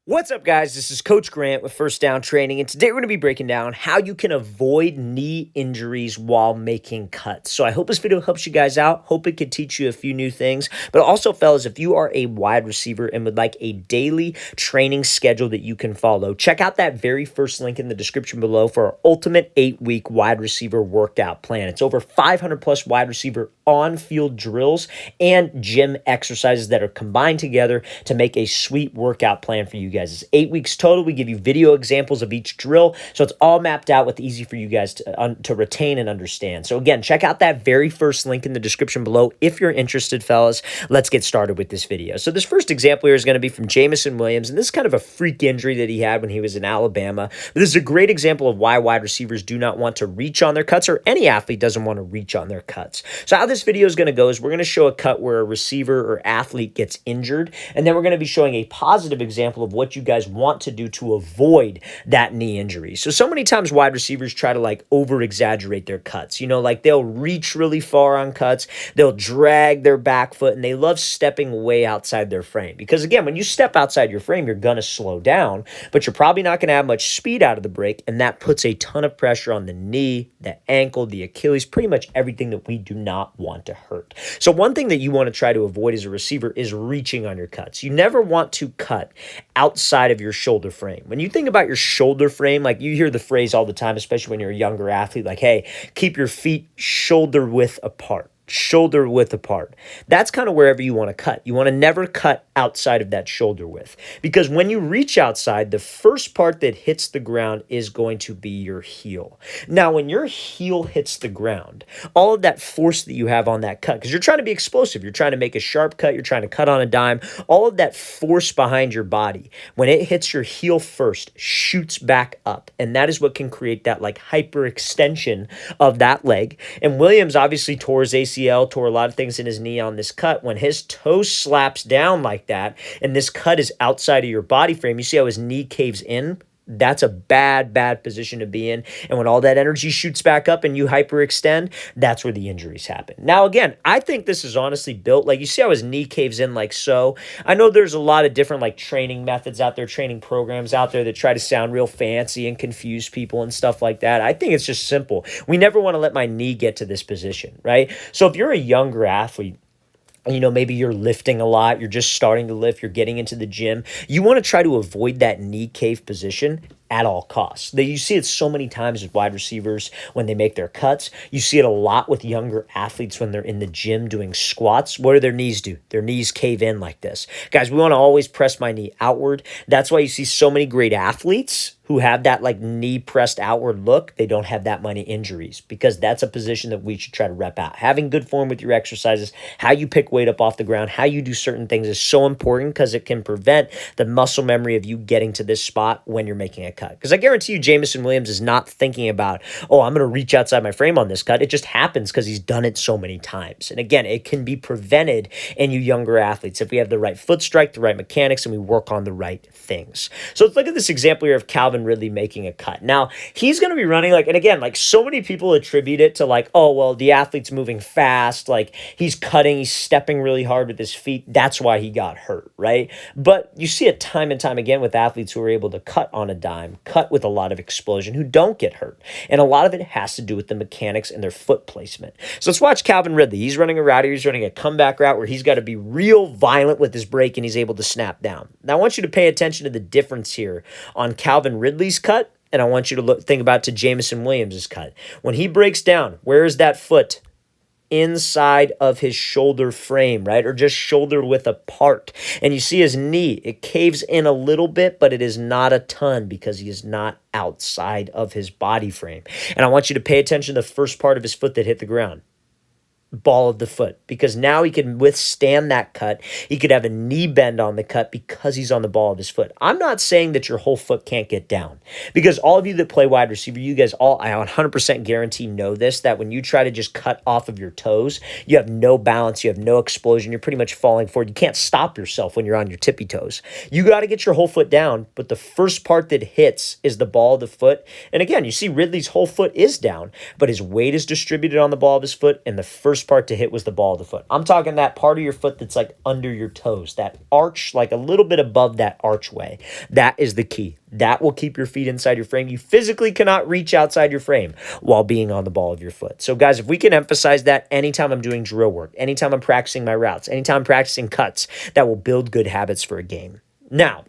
What's up, guys? This is Coach Grant with First Down Training, and today we're going to be breaking down how you can avoid knee injuries while making cuts. So I hope this video helps you guys out. Hope it could teach you a few new things. But also, fellas, if you are a wide receiver and would like a daily training schedule that you can follow, check out that very first link in the description below for our ultimate 8-week wide receiver workout plan. It's over 500 plus wide receiver on-field drills and gym exercises that are combined together to make a sweet workout plan for you guys. It's 8 weeks total. We give you video examples of each drill, so it's all mapped out with easy for you guys to retain and understand. So again, check out that very first link in the description below if you're interested, fellas. Let's get started with this video. So this first example here is going to be from Jameson Williams, and this is kind of a freak injury that he had when he was in Alabama. But this is a great example of why wide receivers do not want to reach on their cuts, or any athlete doesn't want to reach on their cuts. So how this video is going to go is we're going to show a cut where a receiver or athlete gets injured, and then we're going to be showing a positive example of what you guys want to do to avoid that knee injury. So many times wide receivers try to over exaggerate their cuts. You know, they'll reach really far on cuts, they'll drag their back foot, and they love stepping way outside their frame. Because again, when you step outside your frame, you're going to slow down, but you're probably not going to have much speed out of the break, and that puts a ton of pressure on the knee, the ankle, the Achilles, pretty much everything that we do not want to hurt. So one thing that you want to try to avoid as a receiver is reaching on your cuts. You never want to cut outside of your shoulder frame. When you think about your shoulder frame, you hear the phrase all the time, especially when you're a younger athlete, hey, keep your feet shoulder width apart. Shoulder width apart. That's kind of wherever you want to cut. You want to never cut outside of that shoulder width, because when you reach outside, the first part that hits the ground is going to be your heel. Now, when your heel hits the ground, all of that force that you have on that cut, because you're trying to be explosive, you're trying to make a sharp cut, you're trying to cut on a dime, all of that force behind your body, when it hits your heel first, shoots back up. And that is what can create that hyperextension of that leg. And Williams obviously tore his ACL, tore a lot of things in his knee on this cut. When his toe slaps down like that, and this cut is outside of your body frame, you see how his knee caves in? That's a bad position to be in. And when all that energy shoots back up and you hyperextend, that's where the injuries happen. Now, again, I think this is honestly built, you see how his knee caves in like so. I know there's a lot of different training methods out there, training programs out there that try to sound real fancy and confuse people and stuff like that. I think it's just simple. We never want to let my knee get to this position, right? So if you're a younger athlete, maybe you're lifting a lot, you're just starting to lift, you're getting into the gym, you want to try to avoid that knee cave position at all costs. You see it so many times with wide receivers when they make their cuts. You see it a lot with younger athletes when they're in the gym doing squats. What do their knees do? Their knees cave in like this. Guys, we want to always press my knee outward. That's why you see so many great athletes who have that knee pressed outward look. They don't have that many injuries, because that's a position that we should try to rep out. Having good form with your exercises, how you pick weight up off the ground, how you do certain things is so important, because it can prevent the muscle memory of you getting to this spot when you're making a cut. Because I guarantee you, Jameson Williams is not thinking about, oh, I'm going to reach outside my frame on this cut. It just happens because he's done it so many times. And again, it can be prevented in you younger athletes if we have the right foot strike, the right mechanics, and we work on the right things. So let's look at this example here of Calvin Ridley making a cut. Now, he's going to be running and again, so many people attribute it to oh, well, the athlete's moving fast, he's cutting, he's stepping really hard with his feet. That's why he got hurt, right? But you see it time and time again with athletes who are able to cut on a dime, cut with a lot of explosion, who don't get hurt. And a lot of it has to do with the mechanics and their foot placement. So let's watch Calvin Ridley. He's running a route here. He's running a comeback route where he's got to be real violent with his break, and he's able to snap down. Now, I want you to pay attention to the difference here on Calvin Ridley's cut, and I want you to think about to Jameson Williams' cut. When he breaks down, where is that foot? Inside of his shoulder frame, right? Or just shoulder width apart. And you see his knee, it caves in a little bit, but it is not a ton, because he is not outside of his body frame. And I want you to pay attention to the first part of his foot that hit the ground. Ball of the foot, because now he can withstand that cut. He could have a knee bend on the cut because he's on the ball of his foot. I'm not saying that your whole foot can't get down, because all of you that play wide receiver, you guys all, I 100% guarantee know this, that when you try to just cut off of your toes, you have no balance, you have no explosion, you're pretty much falling forward. You can't stop yourself when you're on your tippy toes. You got to get your whole foot down, but the first part that hits is the ball of the foot. And again, you see Ridley's whole foot is down, but his weight is distributed on the ball of his foot, and the first worst part to hit was the ball of the foot. I'm talking that part of your foot that's like under your toes, that arch, like a little bit above that archway. That is the key. That will keep your feet inside your frame. You physically cannot reach outside your frame while being on the ball of your foot. So guys, if we can emphasize that anytime I'm doing drill work, anytime I'm practicing my routes, anytime I'm practicing cuts, that will build good habits for a game. Now,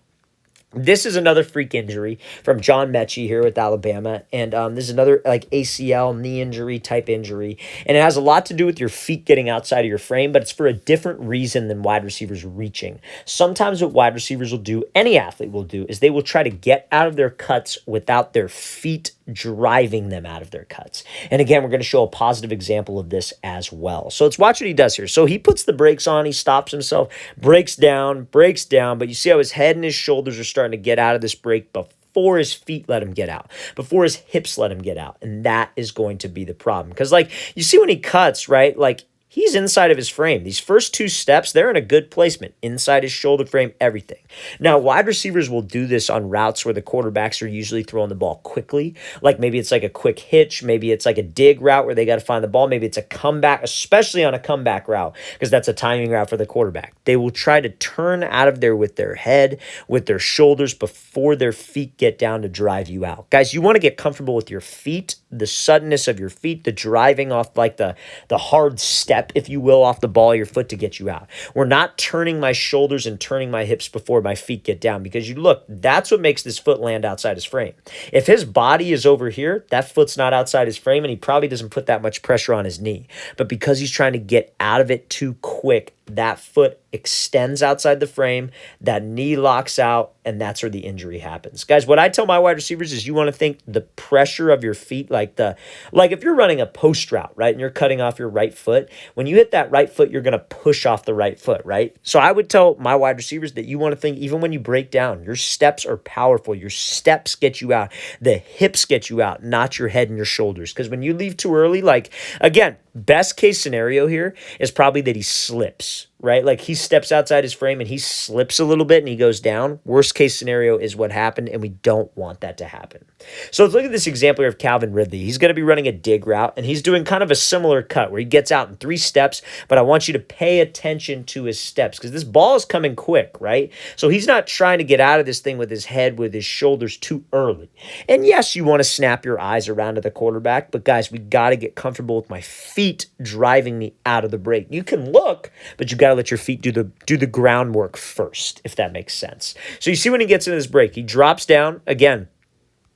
this is another freak injury from John Mechie here with Alabama. And this is another like ACL, knee injury type injury. And it has a lot to do with your feet getting outside of your frame, but it's for a different reason than wide receivers reaching. Sometimes what wide receivers will do, any athlete will do, is they will try to get out of their cuts without their feet driving them out of their cuts. And again, we're going to show a positive example of this as well. So let's watch what he does here. So he puts the brakes on, he stops himself, breaks down, but you see how his head and his shoulders are starting to get out of this brake before his feet let him get out, before his hips let him get out. And that is going to be the problem. Because like you see when he cuts, right? Like he's inside of his frame. These first two steps, they're in a good placement, inside his shoulder frame, everything. Now, wide receivers will do this on routes where the quarterbacks are usually throwing the ball quickly. Like maybe it's like a quick hitch. Maybe it's like a dig route where they got to find the ball. Maybe it's a comeback, especially on a comeback route, because that's a timing route for the quarterback. They will try to turn out of there with their head, with their shoulders before their feet get down to drive you out. Guys, you want to get comfortable with your feet, the suddenness of your feet, the driving off like the hard step, if you will, off the ball of your foot to get you out. We're not turning my shoulders and turning my hips before my feet get down, because you look, that's what makes this foot land outside his frame. If his body is over here, that foot's not outside his frame, and he probably doesn't put that much pressure on his knee. But because he's trying to get out of it too quick, that foot extends outside the frame, that knee locks out, and that's where the injury happens. Guys, what I tell my wide receivers is you want to think the pressure of your feet, like if you're running a post route, right, and you're cutting off your right foot, when you hit that right foot, you're going to push off the right foot, right? So I would tell my wide receivers that you want to think even when you break down, your steps are powerful. Your steps get you out. The hips get you out, not your head and your shoulders. Because when you leave too early, like, again, best case scenario here is probably that he slips, right? Like he steps outside his frame and he slips a little bit and he goes down. Worst case scenario is what happened, and we don't want that to happen. So let's look at this example here of Calvin Ridley. He's going to be running a dig route, and he's doing kind of a similar cut where he gets out in 3 steps, but I want you to pay attention to his steps because this ball is coming quick, right? So he's not trying to get out of this thing with his head, with his shoulders too early. And yes, you want to snap your eyes around to the quarterback, but guys, we got to get comfortable with my feet driving me out of the break. You can look, but you got to let your feet do the groundwork first, if that makes sense. So you see when he gets into this break, he drops down. Again,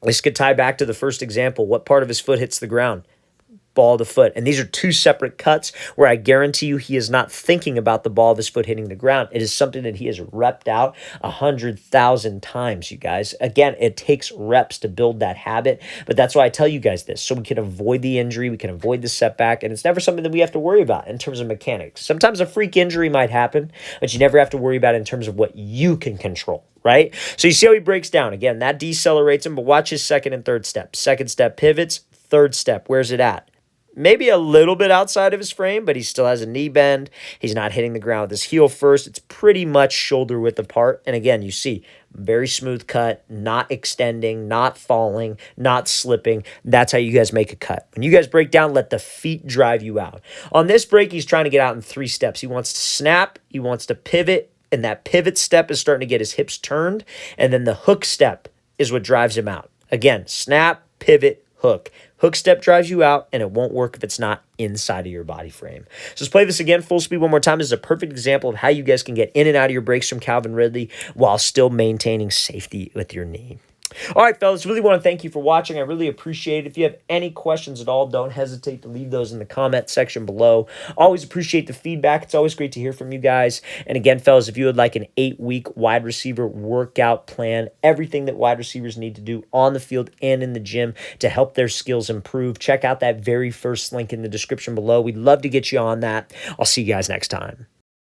this could tie back to the first example. What part of his foot hits the ground? Ball of the foot. And these are 2 separate cuts where I guarantee you he is not thinking about the ball of his foot hitting the ground. It is something that he has repped out 100,000 times, you guys. Again, it takes reps to build that habit, but that's why I tell you guys this, so we can avoid the injury, we can avoid the setback, and it's never something that we have to worry about in terms of mechanics. Sometimes a freak injury might happen, but you never have to worry about it in terms of what you can control. Right? So you see how he breaks down. Again, that decelerates him, but watch his second and third step. Second step pivots, third step, where's it at? Maybe a little bit outside of his frame, but he still has a knee bend. He's not hitting the ground with his heel first. It's pretty much shoulder width apart. And again, you see, very smooth cut, not extending, not falling, not slipping. That's how you guys make a cut. When you guys break down, let the feet drive you out. On this break, he's trying to get out in 3 steps. He wants to snap, he wants to pivot, and that pivot step is starting to get his hips turned. And then the hook step is what drives him out. Again, snap, pivot, hook. Hook step drives you out, and it won't work if it's not inside of your body frame. So let's play this again full speed one more time. This is a perfect example of how you guys can get in and out of your breaks from Calvin Ridley while still maintaining safety with your knee. All right, fellas, really want to thank you for watching. I really appreciate it. If you have any questions at all, don't hesitate to leave those in the comment section below. Always appreciate the feedback. It's always great to hear from you guys. And again, fellas, if you would like an 8-week wide receiver workout plan, everything that wide receivers need to do on the field and in the gym to help their skills improve, check out that very first link in the description below. We'd love to get you on that. I'll see you guys next time.